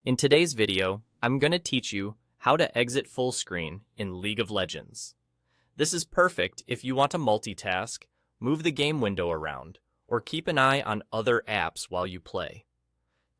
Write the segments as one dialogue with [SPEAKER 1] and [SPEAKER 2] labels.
[SPEAKER 1] In today's video, I'm going to teach you how to exit full screen in League of Legends. This is perfect if you want to multitask, move the game window around, or keep an eye on other apps while you play.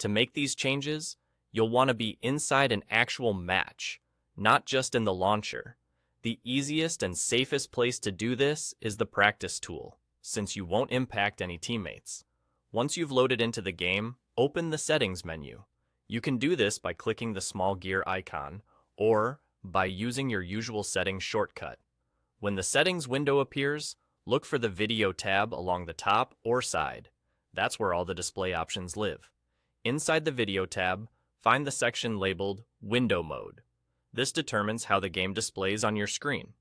[SPEAKER 1] To make these changes, you'll want to be inside an actual match, not just in the launcher. The easiest and safest place to do this is the practice tool, since you won't impact any teammates. Once you've loaded into the game, open the settings menu. You can do this by clicking the small gear icon, or by using your usual settings shortcut. When the settings window appears, look for the video tab along the top or side. That's where all the display options live. Inside the video tab, find the section labeled Window Mode. This determines how the game displays on your screen.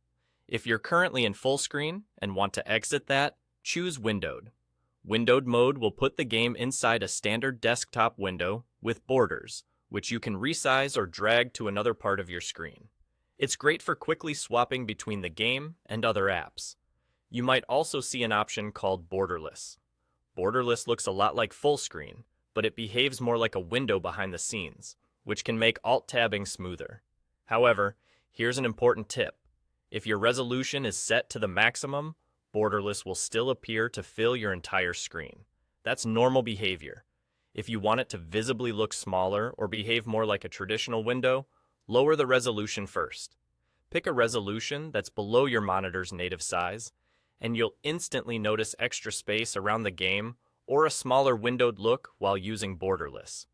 [SPEAKER 1] If you're currently in full screen and want to exit that, choose Windowed. Windowed mode will put the game inside a standard desktop window with borders, which you can resize or drag to another part of your screen. It's great for quickly swapping between the game and other apps. You might also see an option called borderless. Borderless looks a lot like full screen, but it behaves more like a window behind the scenes, which can make alt-tabbing smoother. However, here's an important tip. If your resolution is set to the maximum, borderless will still appear to fill your entire screen. That's normal behavior. If you want it to visibly look smaller or behave more like a traditional window, lower the resolution first. Pick a resolution that's below your monitor's native size, and you'll instantly notice extra space around the game or a smaller windowed look while using borderless.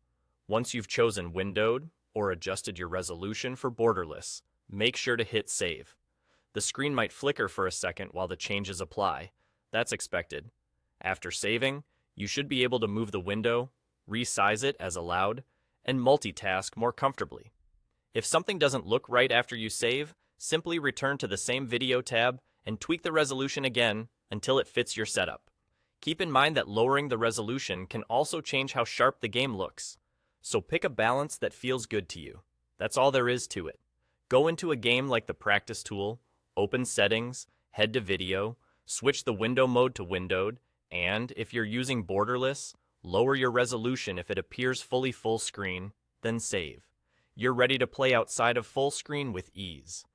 [SPEAKER 1] Once you've chosen windowed or adjusted your resolution for borderless, make sure to hit save. The screen might flicker for a second while the changes apply. That's expected. After saving, you should be able to move the window, resize it as allowed, and multitask more comfortably. If something doesn't look right after you save, simply return to the same video tab and tweak the resolution again until it fits your setup. Keep in mind that lowering the resolution can also change how sharp the game looks. So pick a balance that feels good to you. That's all there is to it. Go into a game like the practice tool, open settings, head to video, switch the window mode to windowed, and if you're using borderless, lower your resolution if it appears fully full screen, then save. You're ready to play outside of full screen with ease.